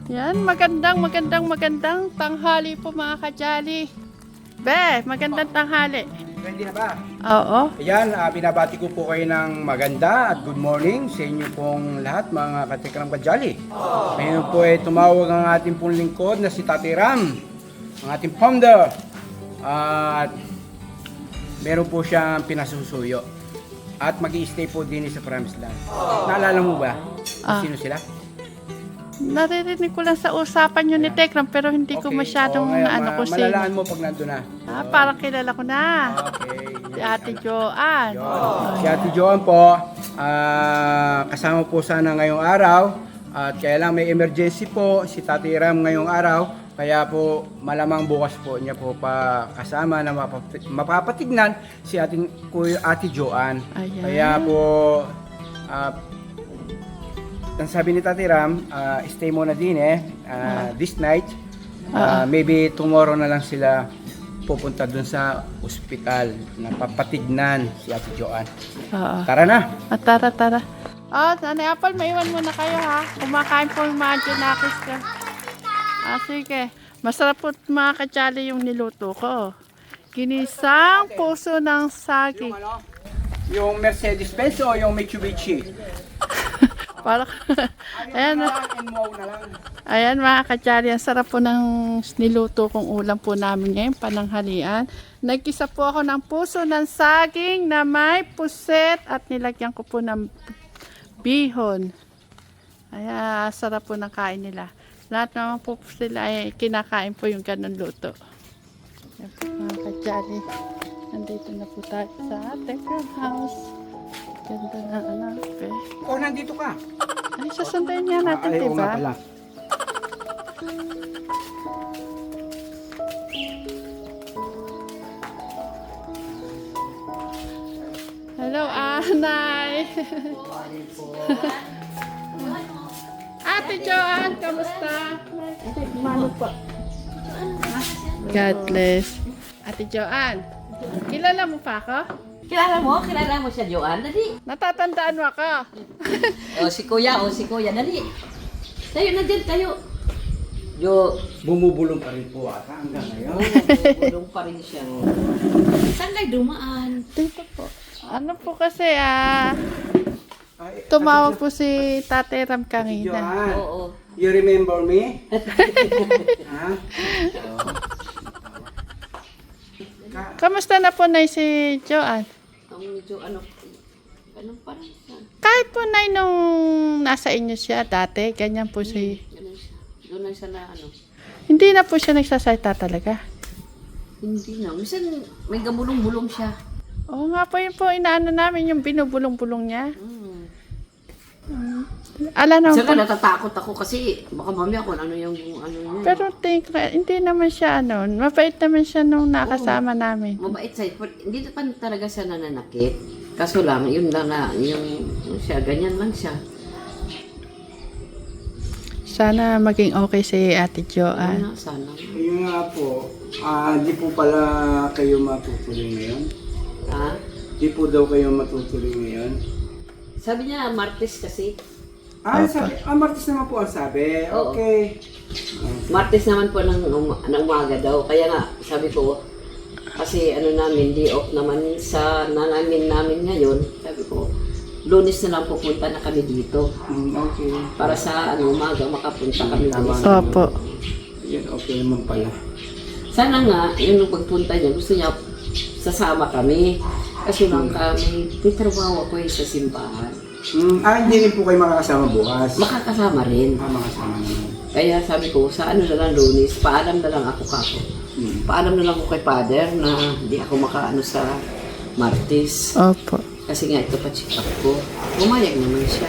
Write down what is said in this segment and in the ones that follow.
Yan, magandang tanghali po mga kajali. Be, magandang tanghali. Ready na ba? Oo. Ayan, binabati ko po kayo ng maganda at good morning sa inyo pong lahat mga katikram kajali. Ngayon po ay tumawag ang ating pong lingkod na si Tati Ram, ang ating founder. At meron po siyang pinasusuyo. At mag-i-stay po din sa Promised Land. Naalala mo ba? Sino sila? Naririnig ko lang sa usapan nyo ni Tekram pero hindi ko masyadong ano ko Malalaan mo pag nandun na. Parang kilala ko na. Okay. Si Ate Joanne. Si Ate Joanne po, kasama po sana ngayong araw. At kaya lang may emergency po si Tati Ram ngayong araw. Kaya po malamang bukas po niya po pa kasama na mapapatignan si ating Ate Joanne. Ayan. Kaya po, ang sabi ni Tati Ram, stay muna din this night. Maybe tomorrow na lang sila pupunta dun sa ospital na papatignan si Ate Joanne. Tara na! Tara. Nanay Apple, maiwan muna kayo ha. Kumakain po yung mga Junakis ka. Sige. Masarap po mga kajali yung niluto ko. Ginisang puso ng saging. Yung Mercedes-Benz o yung Mitsubishi? Parang, ayan mga kajali, ang sarap po ng niluto kong ulam po namin ngayon, pananghalian. Nagkisa po ako ng puso ng saging na may puset at nilagyan ko po ng bihon. Ayan, sarap po ng kain nila. Lahat naman po sila ay kinakain po yung ganun luto. Ayan po mga kajali, nandito na po tayo sa ating house. Ganda na anak eh. Nandito ka. Ay, sasundayin niya natin, Oo diba? nga pala. Hello, Anay. Ate Joanne, kamusta? Mano po. God bless. Ate Joanne, kilala mo pa ako? Kilala mo siya, Joanne. Dali. Natatandaan mo ako? Si Kuya, dali. Tayo na dyan, tayo. Bumubulong pa rin po ata hanggang ngayon. Bulong pa rin siya. Saan kayo dumaan? Dito po. Ano po kasi, tumawag po si Tate Ram kanina. Joanne, Oo. you remember me? Ha? Kamusta na po na si Joanne? Ang medyo ano pa rin siya. Kahit po na nung nasa inyo siya dati, ganyan po si... Ganun siya. Doon na siya na ano. Hindi na po siya nagsasalita talaga. Hindi na. Minsan may gamulong-bulong siya. Oo nga po yun po, inaano namin yung binubulong-bulong niya. Ala naman Saka po. natatakot ako kasi baka mamaya kung ano yung ano niya. Pero hindi naman siya mabait naman siya nung nakasama namin. Mabait siya. Hindi pa talaga siya nananakit. Kaso lang, yun lang na, yung siya, ganyan lang siya. Sana maging okay si Ate Joanne. Ano, sana. Yun nga po, di po pala kayo matutuloy ngayon? Ha? Di po daw kayo matutuloy ngayon? Sabi niya, Martes kasi. Sabi, Martes naman po ang sabi. Oo. Okay. Martes naman po ng umaga daw. Kaya nga, sabi ko, kasi ano namin, di off naman sa namin ngayon. Sabi ko, Lunes na lang pupunta na kami dito. Okay. Para sa umaga makapunta kami dito. Opo. Yan, okay naman pala. Sana nga, yung pagpunta niya, gusto niya sasama kami. Kasi lang kami, titrabaho ako sa simbahan. Hindi rin po kayo makakasama bukas. Makakasama rin. Makakasama naman. Kaya sabi ko, sa ano na lang Lunes, paalam na lang ako kako. Paalam na lang ako kay Father na hindi ako makaano sa Martes. Opo. Kasi nga ito pa check up ko. Umayag naman siya.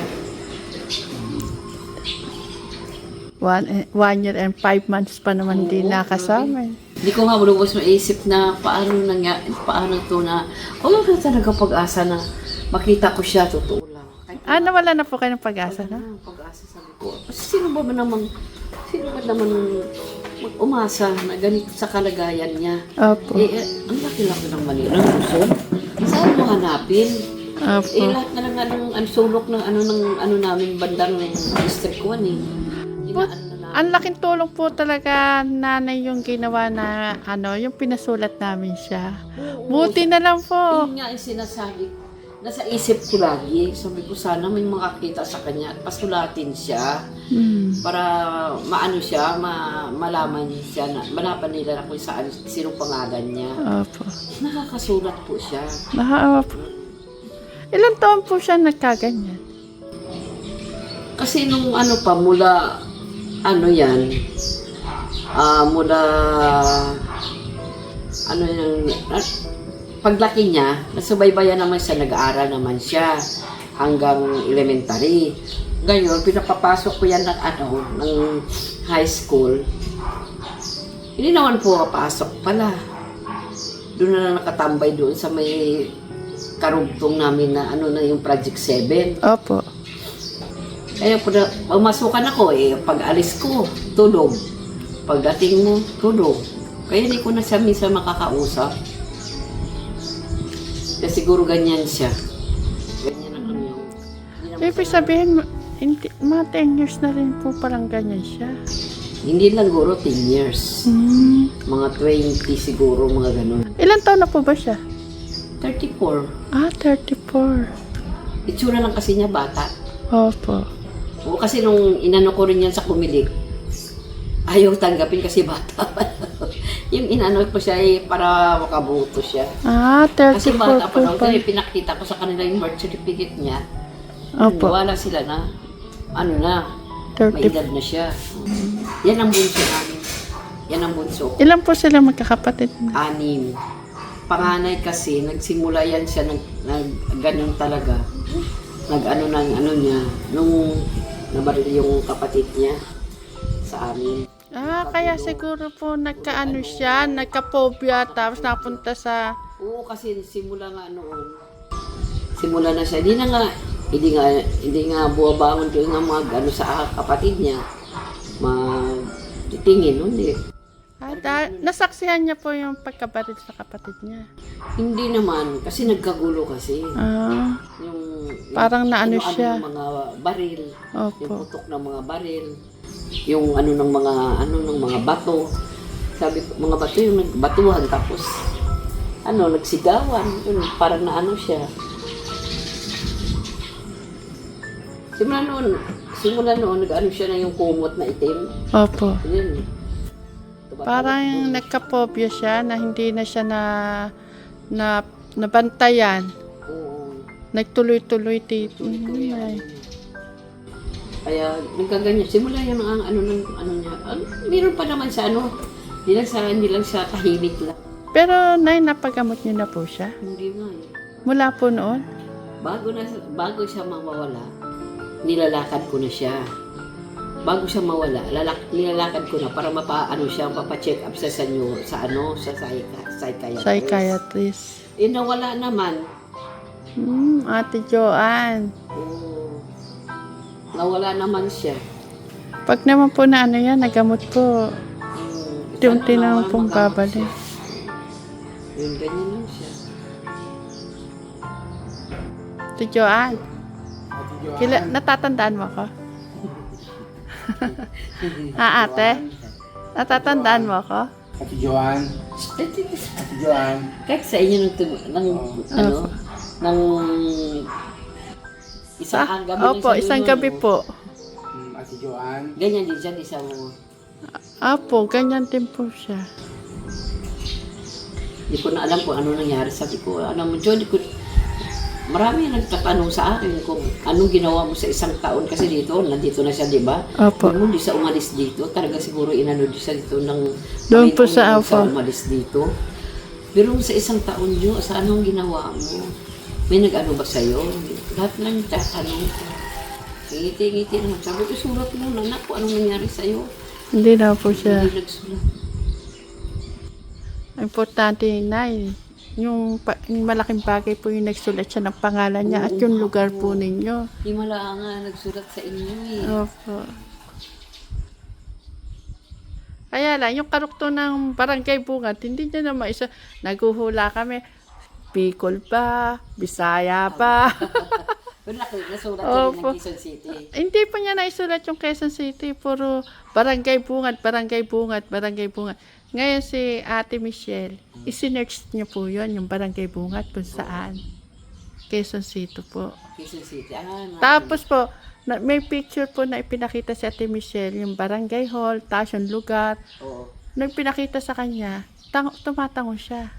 1 year and 5 months pa naman din nakasama. Hindi ko nga bulubos maisip na paano to na wala ka talaga pag-asa na makita ko siya, totoo lang. Nawala na po kayo ng pag-asa na? Pag-asa sabi ko. Kasi sino ba naman mag-umasa na ganito sa kalagayan niya? Opo. Ang laki-laki ng mali ng puso. Saan mo hanapin? Opo. Lahat na lang sulok ng ano namin bandang District 1 eh. Inaano na Ang laking tulong po talaga, nanay, yung ginawa na, yung pinasulat namin siya. Buti na lang po. Yun nga yung sinasabi. Nasa isip ko lagi. Sabi ko sana may makakita sa kanya at pasulatin siya. Para maano siya, malaman siya na, malaman nila na kung saan, sinong pangalan niya. Opo. Nakakasulat po siya. Opo. Ilang taon po siya nagkaganyan? Kasi nung ano pa, mula, ano yan, mula, ano yung, paglaki niya, nasubaybayan naman siya, nag-aaral naman siya hanggang elementary. Ngayon, pinapapasok ko yan ng high school. Hindi naman po papasok pala. Doon na nakatambay doon sa may karugtong namin na na yung Project 7. Opo. Kaya pumasukan ako pag alis ko, tulog. Pagdating mo, tulog. Kaya hindi ko na siya minsan makakausap. Kasi siguro ganyan siya. Ganyan ang yung... Ibig sabihin, hindi, mga 10 years na rin po parang ganyan siya. Hindi lang siguro 10 years. Mga 20 siguro, mga ganun. Ilan taon na po ba siya? 34. 34. Itsura lang kasi niya bata. Opo. O kasi nung inano ko rin yan sa kumilik, ayaw tanggapin kasi bata pa. Yung inano ko siya para makabuto siya. 34 Kasi bata pa po daw. pa. Kaya pinakita ko sa kanila yung birth certificate niya. Opo. Wala sila na. May 30. edad na siya. Yan ang bunso namin. Yan ang bunso. Ilan po sila magkakapatid? 6. Panganay kasi, nagsimula yan siya, ganun talaga. Nung niya, nung nabaril yung kapatid niya sa amin. Kaya siguro po nagkaano siya, nagka-phobia, tapos napunta sa... Oo, kasi simula nga noon. Simula na siya. Hindi nga buwabangon doon nga mga sa kapatid niya. Titingin, hindi. Nasaksihan niya po yung pagkabaril sa kapatid niya. Hindi naman, kasi nagkagulo kasi. Yung Parang naano siya. Yung mga baril, Opo. yung putok ng mga baril, yung ng mga bato. Sabi ko, mga bato yung nagbatuhan tapos nagsigawan. Yun, parang naano siya. Simula noon, nag-ano siya na yung kumot na itim. Opo. Yun. Parang nagka-phobia siya na hindi na siya nabantayan. Oo. Nagtuloy-tuloy dito. Kaya nagkaganyan. Simula yun ang niya. Meron pa naman sa hindi lang siya tahimik lang. Pero napagamot niyo na po siya? Hindi nga Mula po noon? Bago siya mawawala, nilalakad ko na siya. Bago siya mawala, nilalakad ko na para papacheck up sa psychiatrist. Psychiatrist. Nawala naman. Ate Joanne. Oo. Nawala naman siya. Pag naman po na yan, nagamot po. Unti-unti naman pong babalik. Yung ganyan lang siya. Ate Joanne. Ate Joanne. Natatandaan mo ako? Ate? Natatandaan mo ako? Ate Joanne. Ate Joanne. Kahit sa inyo ng isang gabi. Opo, isang gabi po. Ate Joanne. Ganyan din siya, isang Opo, ganyan din po siya. Hindi ko na alam kung ano nangyari. Sabi ko, John, marami nagtatanong sa akin kung anong ginawa mo sa isang taon. Kasi nandito na siya, di ba? Opo. Kung hindi siya umalis dito, talaga siguro inano siya dito ng... Doon po sa siya Alpha. umalis dito. Pero sa isang taon, Diyos, sa anong ginawa mo? May nag-ano ba sa'yo? Lahat lang tatanong ko. Ngiti-ngiti naman. Sabi ko, sulat mo na, naku, anong nangyari sa'yo? Hindi na po siya. Hindi nagsulat. Importante na yung malaking bagay po yung nagsulat siya ng pangalan niya at yung lugar po ninyo. Himala nga nagsulat sa inyo eh. Opo. Kaya lang, yung karukto ng Barangay Bungat, hindi niya na maisa. Naguhula kami. Bicol pa, Bisaya pa. Nasulat Opo. ng Quezon City. Hindi pa niya naisulat yung Quezon City, puro barangay Bungad, barangay Bungad, barangay Bungad. Ngayon si Ate Michelle, isinearch niyo po yun, yung barangay Bungad, kung saan. Quezon City po. Quezon City. Tapos po, may picture po na ipinakita si Ate Michelle, yung barangay hall, tapos yung lugar. Oo. Nung pinakita sa kanya, tumatango siya.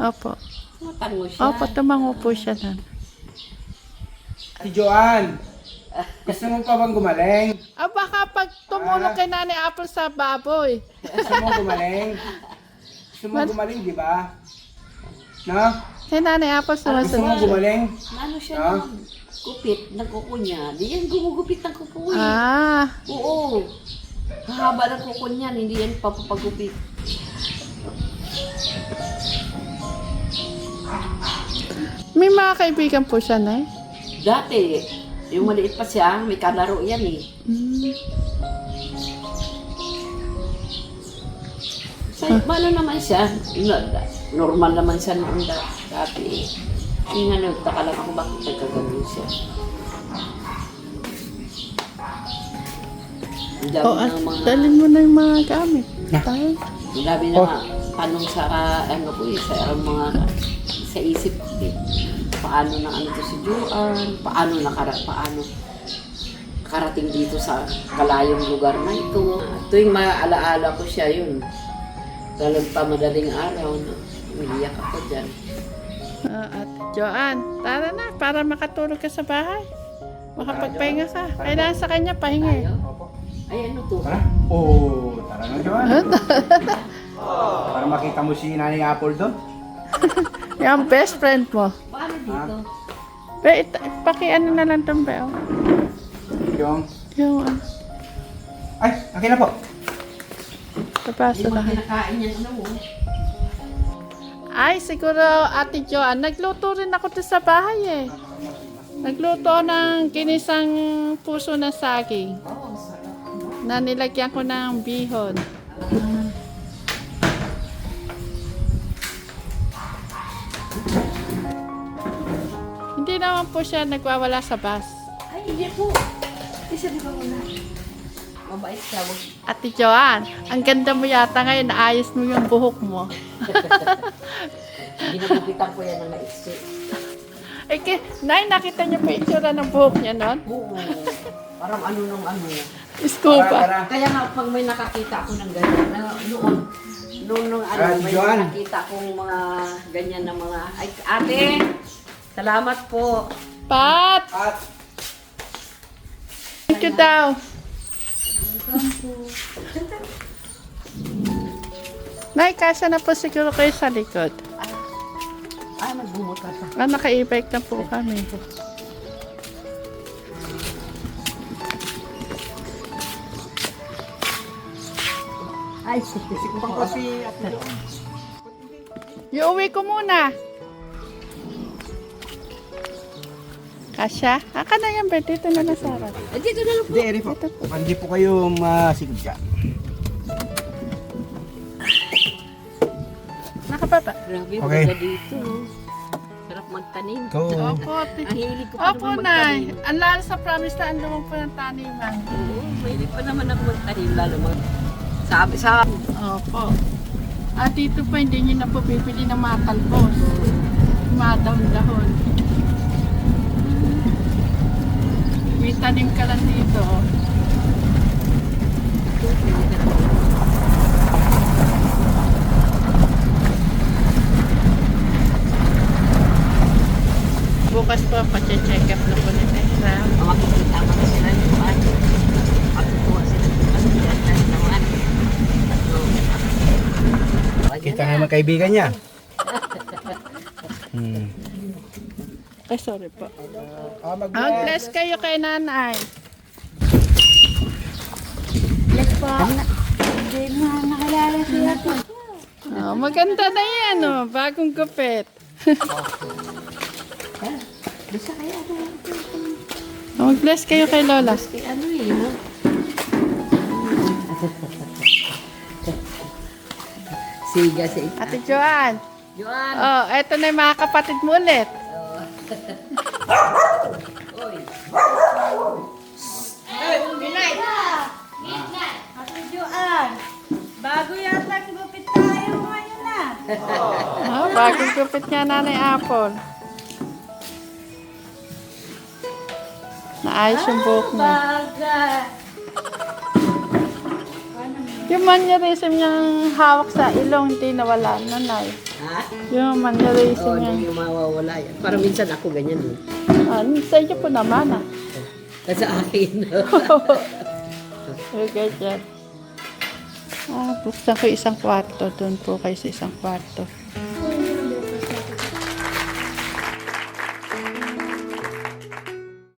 Opo. Matango siya. Opo, tumango po siya nun. Ate Joanne, gusto mo pa bang gumaling? Baka pag tumulong kay Nanay Apple sa baboy. Gusto mo gumaling? Gusto mo gumaling, di ba? No? Kay Nanay Apple Gusto mo sumasunod. gumaling? Ano siya Ah? ng gupit ng kuko niya? Di yan gumugupit ng kuko eh. Ah, Oo. Mahaba ng kuko niyan, hindi yan papapagupit. may mga kaibigan po siya, Nay. Dati, yung maliit pa siya, may kalaro yan eh. Ano naman siya, normal naman siya noon dati eh. Yung nga nagtaka lang ako bakit nagkagano'n siya. Ang dami At ng mga, dalhin mo na yung mga gamit. Tayo. ang dami na nga tanong sa ano ko eh, sa mga sa isip ko eh. Paano na ano to si Joanne, paano karating dito sa kalayong lugar na ito. Tuwing maalaala ko siya yun. Talagang pa madaling araw na umiiyak ako dyan. At Joanne, tara na para makatulog ka sa bahay. Makapagpahinga ka. Kailangan sa kanya pahinga. Tayo? Ay, ano to? Tara. Oh, tara na Joanne. Para makita mo si Nanay Apple doon. Yung best friend mo. Paano dito? Paki-ano na lang itong bell. Yung, Yung ay, akin na po. Hindi sa mo basurahan. kinakain yan, ano mo? Ay, siguro Ate Joanne, nagluto rin ako to sa bahay eh. Nagluto ng ginisang puso ng saging. Oo, sarap. Na nilagyan ko ng bihon. Hindi naman po siya nagwawala sa bus. Ay, hindi po. Isa di ba muna? Mabait siya. Ate Joanne, ang ganda mo yata ngayon, naayos mo yung buhok mo. Ginagupitan ko yan ng maiksi. Nay, nakita niyo pa itsura ng buhok niya nun? Oo. Parang ano nung ano. Scuba. Tara. Kaya nga, pag may nakakita ako ng ganyan, nung ano, may Joanne. nakakita akong mga ganyan na mga, ay, ate, salamat po. Pat! At, Thank you daw. Nay, kasya na po siguro kayo sa likod. Ay, magbumot ka pa. Naka-e-bike na po kami. Ay, sisik ko ko si Ate Joanne. Iuwi ko muna. Kasya? Aka na yan, Bert. Dito na nasarap. Dito na lang po. Hindi, Eri po. Hindi po kayo masigod ka. Nakababa. Grabe, Okay. maganda dito. Sarap magtanim. Go. Opo, Ang hilig ko pa Opo, naman Nay. magtanim. Ang lalo sa promise na ang lumang po ng taniman. Oo, mahilig pa naman ako magtanim. Lalo sa Opo. At dito po, hindi nyo na po bibili ng matalbos. Madahon-dahon. May tanim ka lang dito. Oh. Bukas po, pa-check up na po ni Tekra. makikita mo na sila yung ano. Matutuwa sila yung ano. Kahit naman. Kita naman kaibigan niya. Ay, sorry po. Mag-bless. Bless kayo kay nanay. Yes po. Hindi na nakalala siya to. Oh, maganda na yan, oh. Bagong gupit. Bisa kaya ano. Mag-bless kayo kay Lola. Kaya ano eh. No? Siga sa ita. Ate Joanne. Joan! Oh, eto na yung mga kapatid mo ulit. Katujuan. Bago yata gupit tayo ngayon na. Bagong gupit nga Nanay Apple. Naayos yung buhok niya. Bagay. Yung mannerism niyang hawak sa ilong, hindi nawala, Nanay. Ha? Yung mannerism Oo, niya. hindi yung mawawala yan. Parang minsan ako ganyan eh. Sa inyo po naman, ah. Sa akin. Okay, dyan. Buksan ko isang kwarto. Doon po kayo sa isang kwarto.